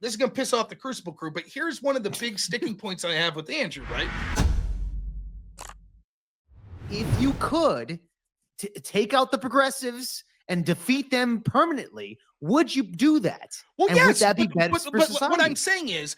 this is going to piss off the Crucible crew, but here's one of the big sticking points I have with Andrew, right? If you could take out the progressives and defeat them permanently, would you do that? Well, and yes, would that be better for society? What I'm saying is,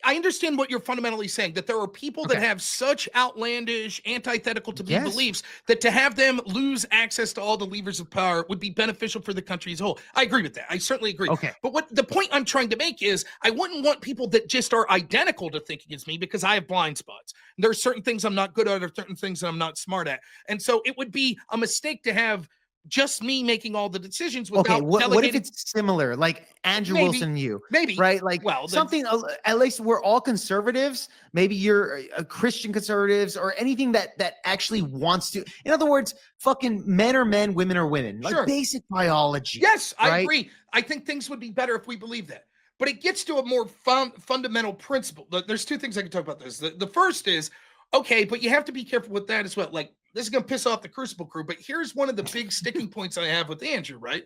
I understand what you're fundamentally saying, that there are people that have such outlandish, antithetical to me beliefs that to have them lose access to all the levers of power would be beneficial for the country as a whole. I agree with that. I certainly agree. Okay. But what the point I'm trying to make is I wouldn't want people that just are identical to think against me because I have blind spots. There are certain things I'm not good at or certain things that I'm not smart at. And so it would be a mistake to have just me making all the decisions without what if it's similar, like Andrew Wilson and you? Maybe. Right? Like something, at least we're all conservatives. Maybe you're a Christian conservatives or anything that actually wants to. In other words, fucking men are men, women are women. Like basic biology. Yes, I agree. I think things would be better if we believe that. But it gets to a more fundamental principle. There's two things I can talk about this. The first is, okay, but you have to be careful with that as well. Like, this is going to piss off the Crucible crew, but here's one of the big sticking points I have with Andrew, right?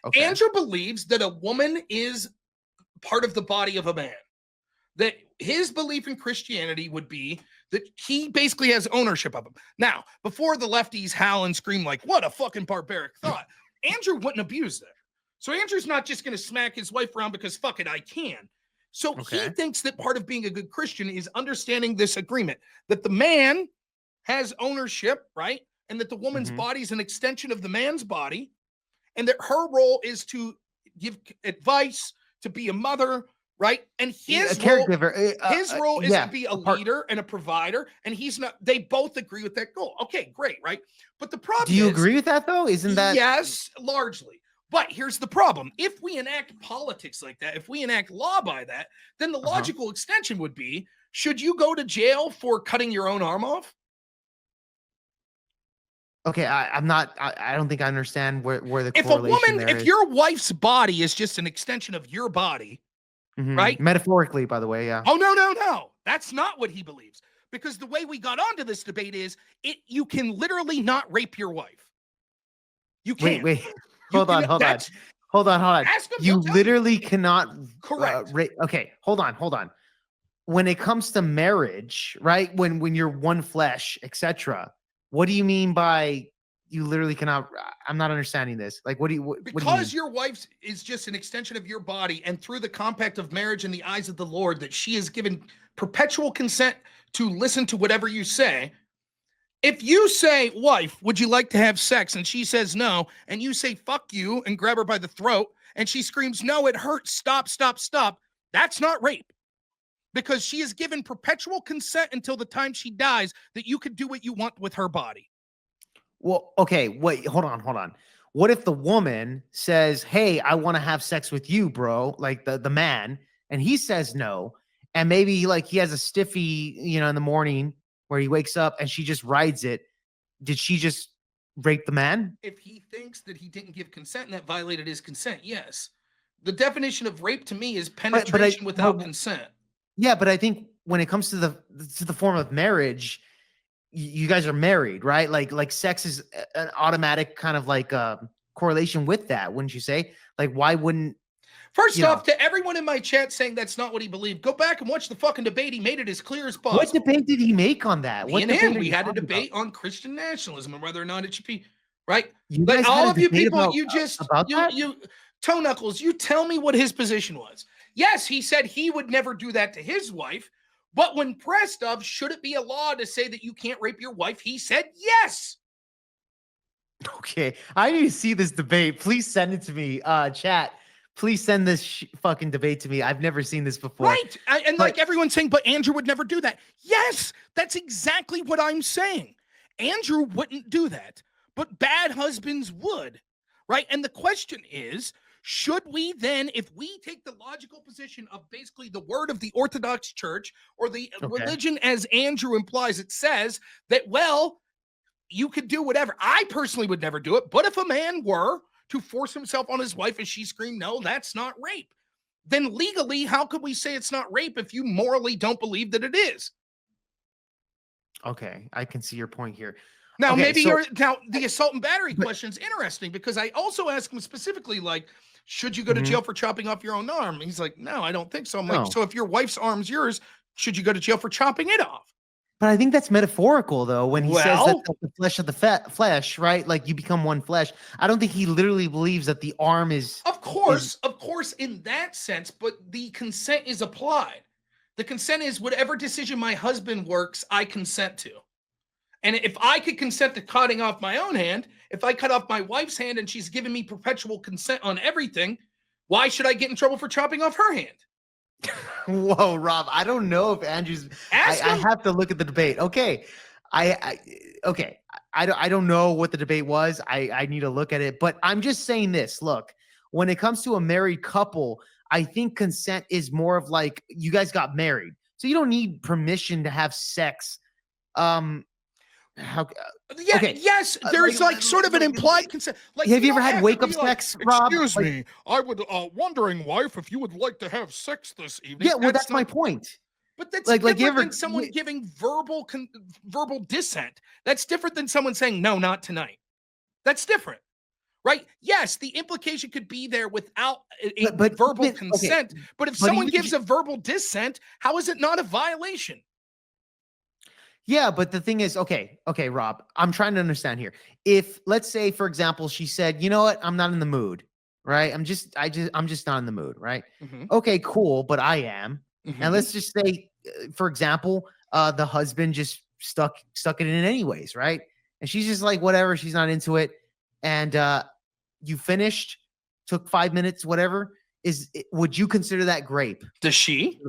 Okay. Andrew believes that a woman is part of the body of a man. That his belief in Christianity would be that he basically has ownership of him. Now, before the lefties howl and scream like, what a fucking barbaric thought, Andrew wouldn't abuse that. So Andrew's not just going to smack his wife around because fuck it, I can. So he thinks that part of being a good Christian is understanding this agreement, that the man has ownership, right? And that the woman's body is an extension of the man's body, and that her role is to give advice, to be a mother, right? And his caregiver. His role is to be a leader and a provider, and he's not. They both agree with that goal. Okay, great, right? But the problem do you agree with that though? Isn't that yes, largely? But here's the problem. If we enact politics like that, if we enact law by that, then the logical extension would be, should you go to jail for cutting your own arm off? Okay, I'm not. I don't think I understand where the correlation there is. If your wife's body is just an extension of your body, right? Metaphorically, by the way, yeah. Oh no, that's not what he believes. Because the way we got onto this debate is, you can literally not rape your wife. You can't. Wait. Hold on. Ask him, you literally cannot. Correct. Okay, hold on. When it comes to marriage, right? When you're one flesh, etc. What do you mean by you literally cannot? I'm not understanding this. Like, what do you? Because your wife is just an extension of your body, and through the compact of marriage in the eyes of the Lord, that she is given perpetual consent to listen to whatever you say. If you say, wife, would you like to have sex? And she says no, and you say, fuck you, and grab her by the throat, and she screams, no, it hurts, stop. That's not rape. Because she is given perpetual consent until the time she dies that you could do what you want with her body. Well, okay, wait, hold on. What if the woman says, hey, I want to have sex with you, bro, like the man, and he says no, and maybe like he has a stiffy, in the morning where he wakes up and she just rides it. Did she just rape the man? If he thinks that he didn't give consent and that violated his consent, yes. The definition of rape to me is penetration without consent. Yeah, but I think when it comes to the form of marriage, you guys are married, right? Like sex is an automatic kind of like correlation with that, wouldn't you say? Like, why wouldn't? First off, to everyone in my chat saying that's not what he believed, go back and watch the fucking debate. He made it as clear as possible. What debate did he make on that? We had a debate on Christian nationalism and whether or not it should be right. Like all of you people, you toe knuckles. You tell me what his position was. Yes, he said he would never do that to his wife, but when pressed of, should it be a law to say that you can't rape your wife? He said yes. Okay, I need to see this debate. Please send it to me, chat. Please send this fucking debate to me. I've never seen this before. Right, and like everyone's saying, but Andrew would never do that. Yes, that's exactly what I'm saying. Andrew wouldn't do that, but bad husbands would, right? And the question is, should we then, if we take the logical position of basically the word of the Orthodox Church or the religion as Andrew implies, it says that, well, you could do whatever. I personally would never do it, but if a man were to force himself on his wife and she screamed, no, that's not rape. Then legally, how could we say it's not rape if you morally don't believe that it is? Okay, I can see your point here. Now, the assault and battery question is interesting because I also asked him specifically, like, should you go to Mhm. jail for chopping off your own arm? He's like, no, I don't think so. I'm like, No. so if your wife's arm's yours, should you go to jail for chopping it off? But I think that's metaphorical, though, when he says that Well, the flesh of the flesh, right? Like you become one flesh. I don't think he literally believes that the arm is. of course, in that sense, but the consent is applied. The consent is whatever decision my husband works, I consent to. And if I could consent to cutting off my own hand, if I cut off my wife's hand and she's giving me perpetual consent on everything, why should I get in trouble for chopping off her hand? Whoa, Rob! I don't know if Andrew's. Ask I him. have to look at the debate. Okay, okay. I don't know what the debate was. I need to look at it. But I'm just saying this. Look, when it comes to a married couple, I think consent is more of like you guys got married, so you don't need permission to have sex. How? Yeah, Okay. yes, there's like sort of an implied consent. Like, Have you ever don't had have to wake up be like, sex, Rob? excuse Like, me, I would wondering, wife, if you would like to have sex this evening. yeah, well, that's my not, point. but that's Like you different ever than someone giving verbal dissent. That's different than someone saying no, not tonight. That's different, right? Yes, the implication could be there without a but verbal even, consent. okay, But if but someone even gives a verbal dissent, how is it not a violation? yeah, but the thing is, okay, Rob, I'm trying to understand here. If let's say, for example, she said, you know what, I'm not in the mood, right? I'm just not in the mood, right? Mhm, Okay, cool, but I am. And mhm. let's just say, for example, the husband just stuck it in anyways, right? And she's just like, whatever, she's not into it. And you finished, took 5 minutes, whatever. Would you consider that grape? Does she?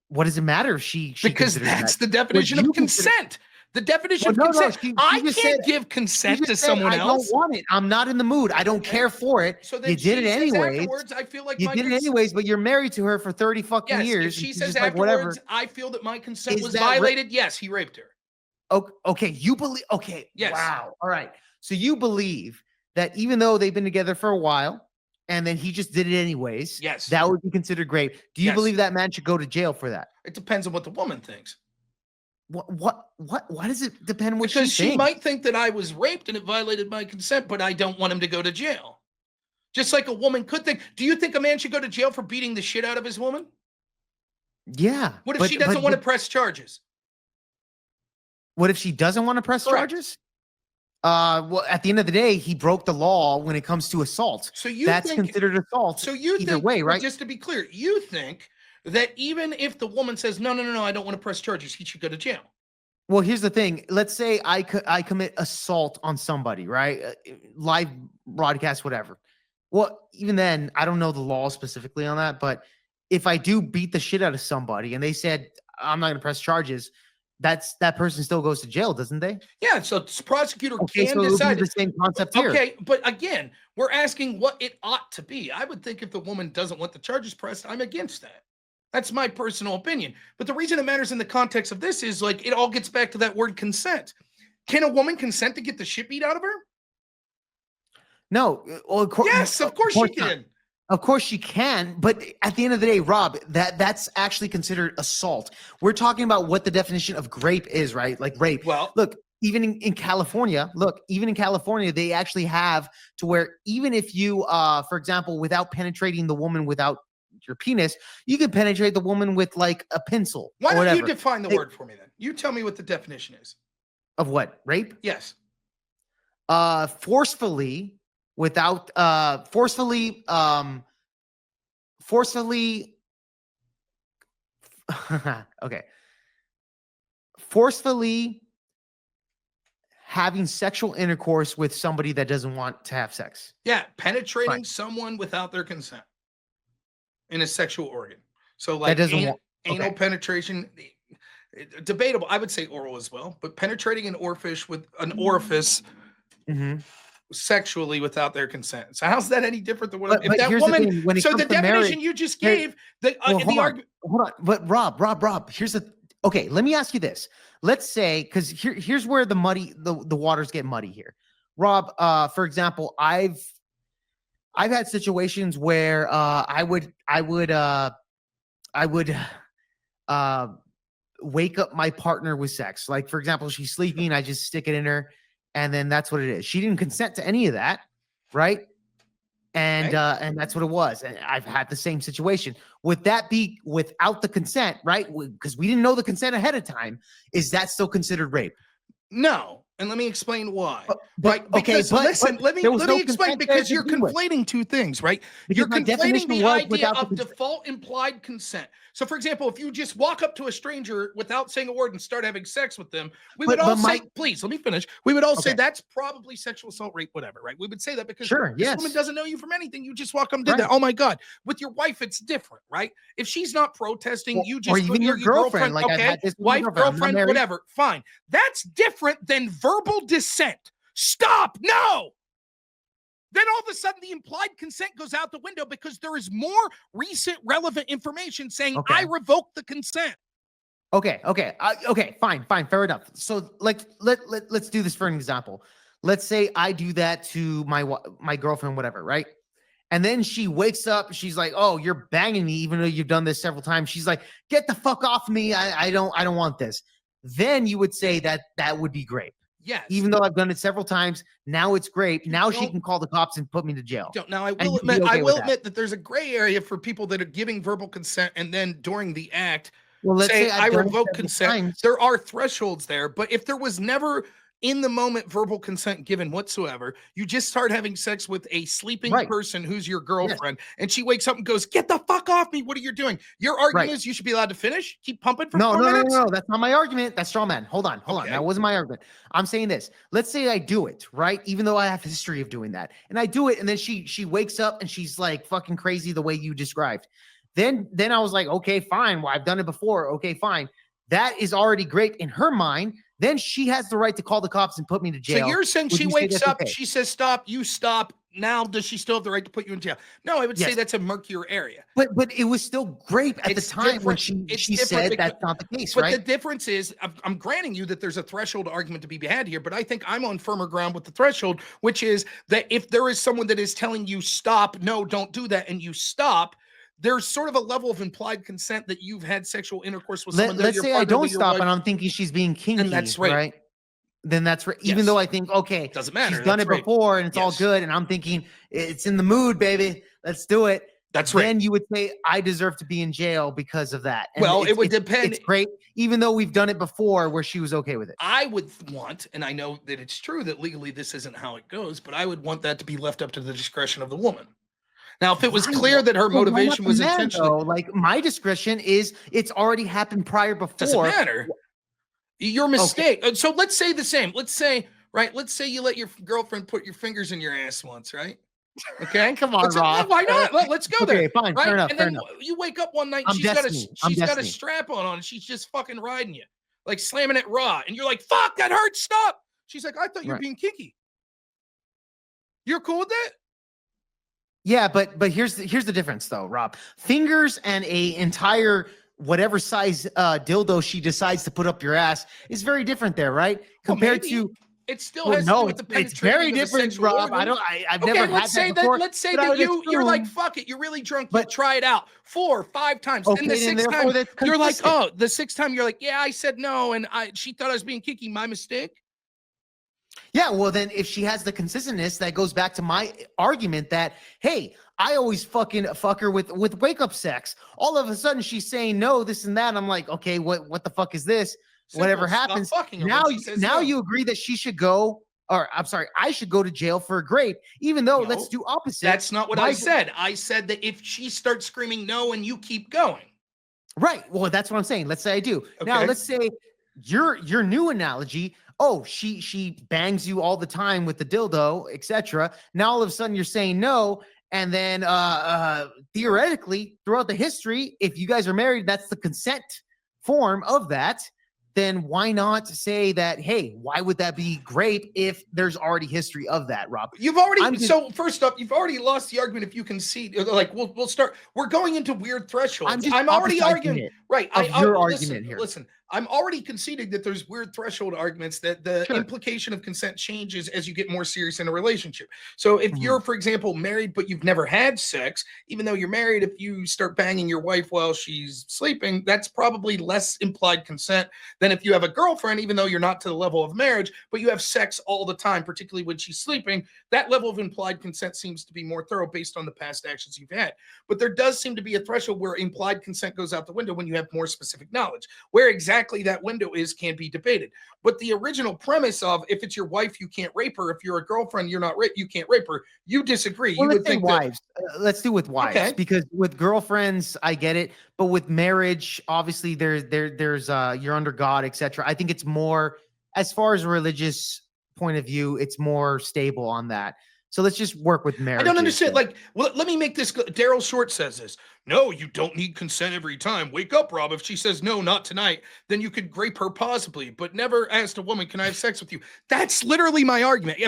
What does it matter if she Because considers that's that? the Would definition of you consider? consent. The definition Well, of no, consent. she I just said can't give she consent to just said, someone "I don't else. want it. I'm not in the mood. I don't Okay. care for it." So You then did it she says anyways. afterwards, I feel like You my did it consent. anyways, but you're married to her for 30 fucking Yes, if years, and she she's says just like, "Whatever." afterwards, I feel that my consent Is was that violated. Yes, he raped her. okay, you believe okay, Yes. wow. All right. So you believe that even though they've been together for a while and then he just did it anyways, Yes. that would be considered grape. Do you Yes. believe that man should go to jail for that? It depends on what the woman thinks. Why does it depend what Because she she thinks? might think that I was raped and it violated my consent, but I don't want him to go to jail. Just like a woman could think. Do you think a man should go to jail for beating the shit out of his woman? Yeah. What if she doesn't want to press charges? What if she doesn't want to press Correct. charges? Well, at the end of the day, he broke the law when it comes to assault. So you That's think, considered assault. so you either think, way, but right? just to be clear, you think that even if the woman says, no, I don't want to press charges, he should go to jail. Well, here's the thing. Let's say I commit assault on somebody, right? Live broadcast, whatever. Well, even then, I don't know the law specifically on that, but if I do beat the shit out of somebody and they said I'm not going to press charges, that person still goes to jail, doesn't they? Yeah, so the prosecutor Okay, can so it would be decide. the same concept here. Okay, but again, we're asking what it ought to be. I would think if the woman doesn't want the charges pressed, I'm against that. That's my personal opinion. But the reason it matters in the context of this is like it all gets back to that word consent. Can a woman consent to get the shit beat out of her? No. Well, Yes, of course she not. can. Of course she can, but at the end of the day, Rob, that's actually considered assault. We're talking about what the definition of grape is, right? Like rape. Well, look, even in California, they actually have to where even if you, for example, without penetrating the woman without your penis, you can penetrate the woman with like a pencil. why or don't whatever. you define the word for me then? You tell me what the definition is. Of what? Rape? Yes. Forcefully without forcefully okay, forcefully having sexual intercourse with somebody that doesn't want to have sex. Yeah, penetrating Right. someone without their consent in a sexual organ. So That like doesn't want anal okay. penetration, debatable. I would say oral as well, but penetrating an orifice with an orifice Mhm. sexually without their consent. So how's that any different than what But if that here's the woman? thing, when it So comes the to marriage, definition you just here- gave, the well, the hold argument. on. But Rob, here's the okay. Let me ask you this. Let's say because here's where the waters get muddy here. Rob, for example, I've had situations where I would wake up my partner with sex. Like for example, she's sleeping, I just stick it in her, and then that's what it is. She didn't consent to any of that, right? And that's what it was. And I've had the same situation. Would that be without the consent, right? Because we didn't know the consent ahead of time. Is that still considered rape? No. And let me explain why. But Because listen, let me explain, because you're begin with. conflating two things, right? Because You're my conflating definition the was idea without the of consent. default implied consent. So, for example, if you just walk up to a stranger without saying a word and start having sex with them, we would all say, please, let me finish. We would all say that's probably sexual assault, rape, whatever, right? We would say that because this woman doesn't know you from anything. You just walk up and did that. Oh my God. With your wife, it's different, right? If she's not protesting, you just, or even your girlfriend, like okay, wife, girlfriend, whatever, fine. That's different than verbal dissent. Stop. No. Then all of a sudden the implied consent goes out the window because there is more recent relevant information saying I revoke the consent. Okay, fine, fair enough. So let's do this for an example. Let's say I do that to my girlfriend, whatever, right? And then she wakes up, she's like, "Oh, you're banging me, even though you've done this several times." She's like, "Get the fuck off me! I don't want this." Then you would say that would be great. Yes. Even though I've done it several times, now it's great. Now she can call the cops and put me to jail. Now I will admit that there's a gray area for people that are giving verbal consent and then during the act say I revoke consent. There are thresholds there, but if there was never in the moment verbal consent given whatsoever, you just start having sex with a sleeping person who's your girlfriend, and she wakes up and goes, "Get the fuck off me! What are you doing?" Your argument is you should be allowed to finish, keep pumping for 4 minutes. No, that's not my argument. That's straw man. Hold on. That wasn't my argument. I'm saying this. Let's say I do it, right? Even though I have a history of doing that, and I do it, and then she wakes up and she's like fucking crazy the way you described. Then I was like, okay, fine. Well, I've done it before. Okay, fine. That is already great in her mind. Then she has the right to call the cops and put me to jail. So you're saying she wakes up, she says, "Stop," you stop. Now, does she still have the right to put you in jail? No, I would say that's a murkier area. But it was still great at the time when she said that's not the case, right? But the difference is, I'm granting you that there's a threshold argument to be had here, but I think I'm on firmer ground with the threshold, which is that if there is someone that is telling you stop, no, don't do that, and you stop, there's sort of a level of implied consent that you've had sexual intercourse with someone. Let's say I don't stop and I'm thinking she's being kinky, and that's right? Then that's right. Even though I think, okay, doesn't matter. She's done it before and it's all good, and I'm thinking it's in the mood, baby. Let's do it. That's right. Then you would say I deserve to be in jail because of that. And well, it would depend. It's great, even though we've done it before where she was okay with it. I would want, and I know that it's true that legally this isn't how it goes, but I would want that to be left up to the discretion of the woman. Now, if it was clear that her motivation was intentional, like my discretion is it's already happened prior before. Doesn't matter. Your mistake. Okay. So let's say the same. Let's say you let your girlfriend put your fingers in your ass once, right? Okay. Come on, Rob. Why not? Let's go there. Fine. Right? Fair enough. And then you wake up one night, and she's got a strap on, and she's just fucking riding you, like slamming it raw, and you're like, "Fuck, that hurts. Stop." She's like, "I thought you were being kinky." You're cool with that? Yeah, but here's the difference though, Rob. Fingers and a entire whatever size dildo she decides to put up your ass is very different there, right? Compared to it still has to do with the penetration. It's very different, Rob. Organ. I've never had that before. Let's say that you're like, fuck it, you're really drunk, but try it out 4 or 5 times. Okay, and the 6th time, you're like, oh, the 6th time you're like, yeah, I said no, and she thought I was being kinky, my mistake. Yeah, well then if she has the consistentness, that goes back to my argument that, hey, I always fucking fuck her with wake up sex. All of a sudden she's saying no, this and that. And I'm like, okay, what the fuck is this? Whatever happens. Now you agree that she should go, or I'm sorry, I should go to jail for a grape, even though let's do opposite. That's not what I said. I said that if she starts screaming no and you keep going. Right. Well, that's what I'm saying. Let's say I do. Okay. Now let's say your new analogy, oh, she bangs you all the time with the dildo, etc. Now all of a sudden you're saying no, and then theoretically throughout the history, if you guys are married, that's the consent form of that. Then why not say that, hey, why would that be great if there's already history of that, Rob? You've already, so first up, you've already lost the argument if you concede. Like, we'll start, we're going into weird thresholds. I'm already arguing. Right. Your argument here. Listen, I'm already conceding that there's weird threshold arguments that the Sure. implication of consent changes as you get more serious in a relationship. So if Mhm. you're, for example, married but you've never had sex, even though you're married, if you start banging your wife while she's sleeping, that's probably less implied consent than if you have a girlfriend, even though you're not to the level of marriage, but you have sex all the time, particularly when she's sleeping. That level of implied consent seems to be more thorough based on the past actions you've had. But there does seem to be a threshold where implied consent goes out the window when you have more specific knowledge. Where exactly that window is can be debated. But the original premise of if it's your wife, you can't rape her. If you're a girlfriend, you can't rape her. You disagree. Well, You let's would say think that, wives. Let's do with wives okay, because with girlfriends, I get it, but with marriage, obviously there's you're under God, etc. I think it's more as far as a religious point of view, it's more stable on that. So let's just work with I don't marriages understand. then. Like, well, let me make this. Daryl Short says this. No, you don't need consent every time. Wake up, Rob. If she says no, not tonight, then you could grape her possibly, but never asked a woman, can I have sex with you? That's literally my argument.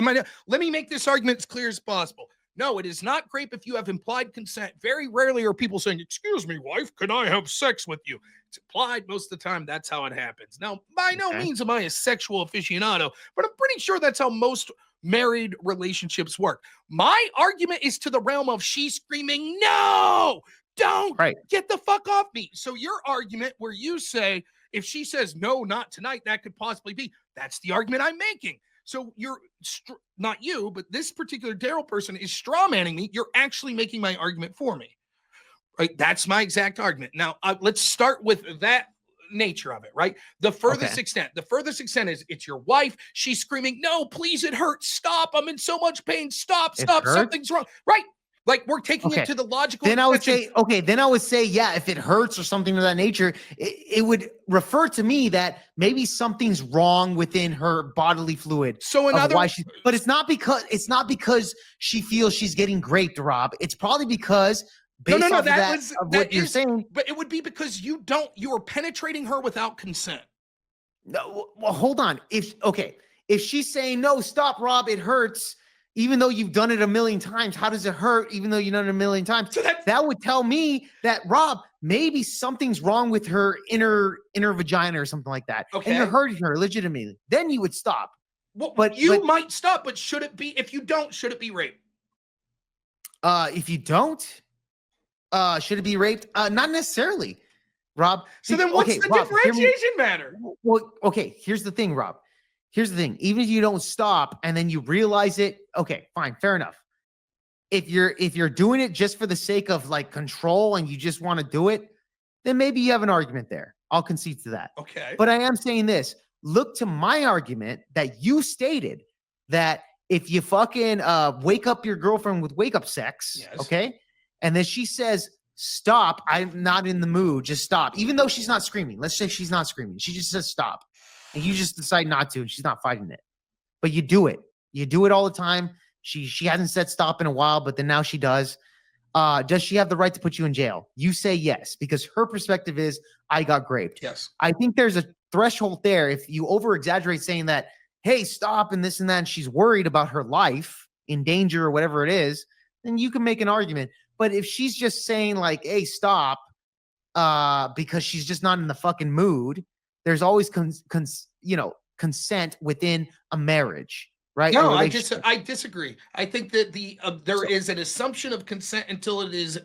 Let me make this argument as clear as possible. No, it is not grape if you have implied consent. Very rarely are people saying, excuse me, wife, can I have sex with you? It's implied most of the time. That's how it happens. Now, by no Okay. means am I a sexual aficionado, but I'm pretty sure that's how most married relationships work. My argument is to the realm of she's screaming, no, don't Right. get the fuck off me. So your argument where you say, if she says no, not tonight, that could possibly be, that's the argument I'm making. So you're not you, but this particular Daryl person is straw manning me. You're actually making my argument for me. Right? That's my exact argument. Now, let's start with that nature of it, right? The furthest Okay. extent is it's your wife. She's screaming, no, please, it hurts. Stop. I'm in so much pain. Stop, It stop. hurts. Something's wrong. Right. Like we're taking it Okay. to the logical Then I would extension. say, okay, then I would say, yeah, if it hurts or something of that nature, it would refer to me that maybe something's wrong within her bodily fluid So of another, why she, but it's not because she feels she's getting raped, Rob. It's probably because no, no, based no, off of that, of that what you're is, saying. but it would be because you are penetrating her without consent. No, well, hold on. If she's saying no, stop, Rob, it hurts, even though you've done it a million times, how does it hurt, even though you've done it a million times? So that's, That would tell me that Rob, maybe something's wrong with her inner vagina or something like that, and you're okay. hurting her legitimately. Then you would stop. Well, But you might stop, but should it be, if you don't, should it be rape? if you don't, should it be raped? Not necessarily, Rob. So then what's Okay, the Rob, hear me. differentiation matter? Well, okay, here's the thing, Rob. Here's the thing. Even if you don't stop and then you realize it, okay, fine, fair enough. If you're doing it just for the sake of like control and you just want to do it, then maybe you have an argument there. I'll concede to that. Okay. But I am saying this. Look to my argument that you stated that if you fucking wake up your girlfriend with wake up sex, Yes. okay, and then she says, stop, I'm not in the mood, just stop. Even though she's not screaming. Let's say she's not screaming. She just says stop. And you just decide not to, and she's not fighting it. But you do it. You do it all the time. She hasn't said stop in a while, but then now she does. Does she have the right to put you in jail? You say yes, because her perspective is I got raped. Yes. I think there's a threshold there. If you over exaggerate saying that, hey, stop and this and that, and she's worried about her life in danger or whatever it is, then you can make an argument. But if she's just saying like, hey, stop, because she's just not in the fucking mood, there's always consent within a marriage, right? No, A I relationship. disagree. I think that there So- is an assumption of consent until it is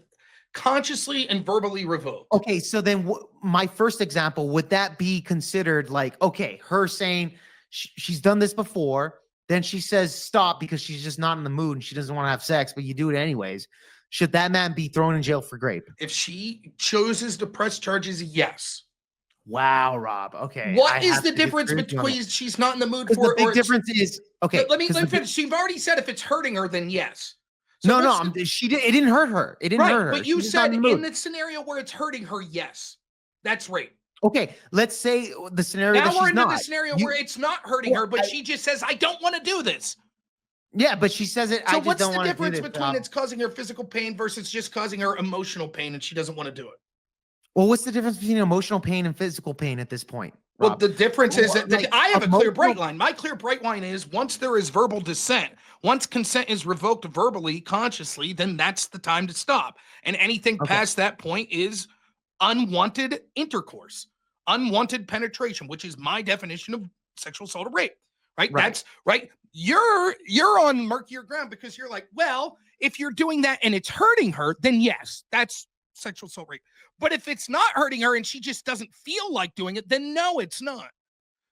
consciously and verbally revoked. Okay, so then my first example, would that be considered like, okay, her saying she's done this before, then she says stop because she's just not in the mood and she doesn't want to have sex, but you do it anyways. Should that man be thrown in jail for grape? If she chooses to press charges, yes. Wow, Rob. Okay. What I is have the to difference disagree with you on between she's not in the mood that. 'Cause for the it big or it's, difference is okay. let me 'cause the big- finish. You've already said if it's hurting her, then yes. So No, what's no, she did. It didn't hurt her. It didn't right, hurt her. but you She's just not said in the in mood. the scenario where it's hurting her, yes, that's rape. Okay, let's say the scenario that Now we're she's into not. the scenario You- where it's not hurting Well, her, but she just says, "I don't want to do this." yeah, but she says it. So I just what's don't the want to do difference this. between it's causing her physical pain versus just causing her emotional pain and she doesn't want to do it? Well, what's the difference between emotional pain and physical pain at this point, Well, Rob? the difference is that Like, I have a clear bright emotional- line. My clear bright line is once there is verbal dissent, once consent is revoked verbally, consciously, then that's the time to stop. And anything Okay. past that point is unwanted intercourse. unwanted penetration, which is my definition of sexual assault or rape, right? Right. That's right. You're on murkier ground because you're like, well, if you're doing that and it's hurting her, then yes, that's sexual assault rape. But if it's not hurting her and she just doesn't feel like doing it, then no, it's not.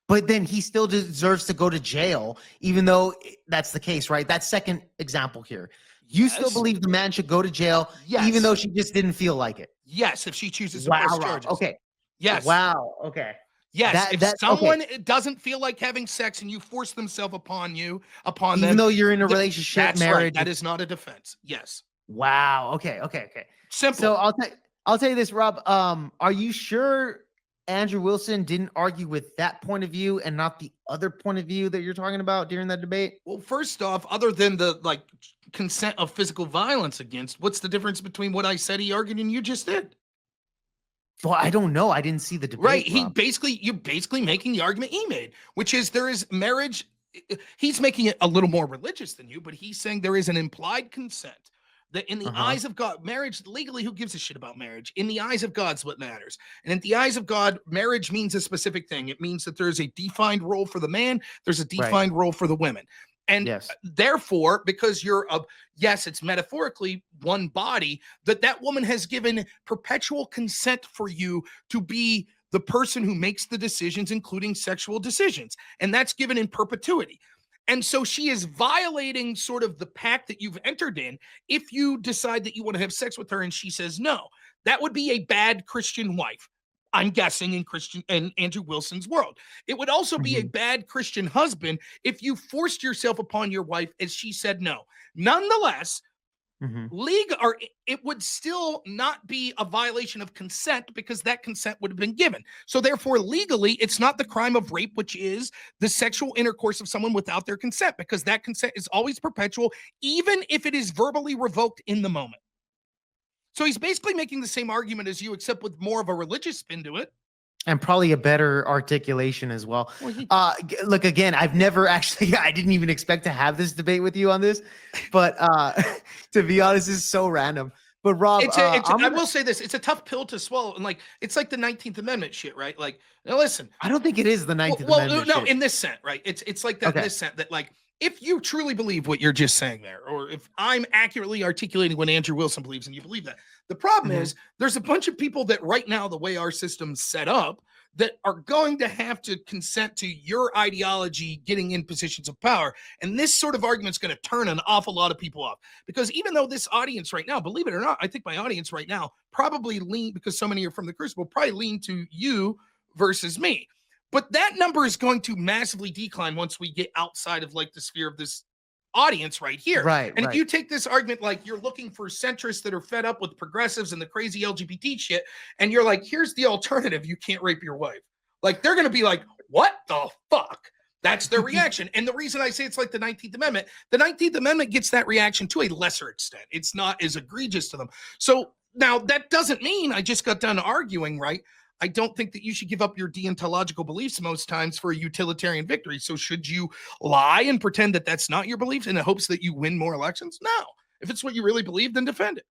But then he still deserves to go to jail, even though that's the case, right? That second example here. You still Yes. believe the man should go to jail, Yes. even though she just didn't feel like it. Yes, if she chooses to Wow, press Rob. charges. Okay. Yes. Wow. Okay. Yes. If okay. someone doesn't feel like having sex and you force themselves upon Even them, though you're in a relationship, that's marriage. right. That is not a defense. Yes. Wow. Okay. Simple. So I'll tell you this, Rob. Are you sure Andrew Wilson didn't argue with that point of view and not the other point of view that you're talking about during that debate? Well, first off, other than the consent of physical violence against, what's the difference between what I said he argued and you just did? Well, I don't know. I didn't see the debate. Right. Rob. You're basically making the argument he made, which is there is marriage. He's making it a little more religious than you, but he's saying there is an implied consent that in the eyes of God, marriage legally, who gives a shit about marriage? In the eyes of God's what matters. And in the eyes of God, marriage means a specific thing. It means that there's a defined role for the man. There's a defined role for the women. And therefore, because yes, it's metaphorically one body, that woman has given perpetual consent for you to be the person who makes the decisions, including sexual decisions. And that's given in perpetuity. And so she is violating sort of the pact that you've entered in if you decide that you want to have sex with her and she says no. That would be a bad Christian wife, I'm guessing, in Andrew Wilson's world. It would also be a bad Christian husband if you forced yourself upon your wife as she said no. Nonetheless, it would still not be a violation of consent because that consent would have been given. So therefore, legally, it's not the crime of rape, which is the sexual intercourse of someone without their consent, because that consent is always perpetual, even if it is verbally revoked in the moment. So he's basically making the same argument as you, except with more of a religious spin to it. And probably a better articulation as well. Look, again, I've never actually, I didn't even expect to have this debate with you on this, but to be honest, this is so random. But Rob, I will say this, it's a tough pill to swallow. And it's like the 19th Amendment shit, right? Now listen. I don't think it is the 19th Amendment no, in this sense, right? It's like that in this sense that if you truly believe what you're just saying there, or if I'm accurately articulating what Andrew Wilson believes and you believe that, the problem is there's a bunch of people that right now, the way our system's set up, that are going to have to consent to your ideology getting in positions of power. And this sort of argument is going to turn an awful lot of people off, because even though this audience right now, believe it or not, I think my audience right now probably lean, because so many are from the Crucible, probably lean to you versus me. But that number is going to massively decline once we get outside of the sphere of this audience right here. Right. And if you take this argument, you're looking for centrists that are fed up with progressives and the crazy LGBT shit, and you're like, here's the alternative. You can't rape your wife. They're going to be like, what the fuck? That's their reaction. And the reason I say it's like the 19th Amendment gets that reaction to a lesser extent. It's not as egregious to them. So now that doesn't mean I just got done arguing, right? I don't think that you should give up your deontological beliefs most times for a utilitarian victory. So should you lie and pretend that that's not your belief in the hopes that you win more elections? No. If it's what you really believe, then defend it.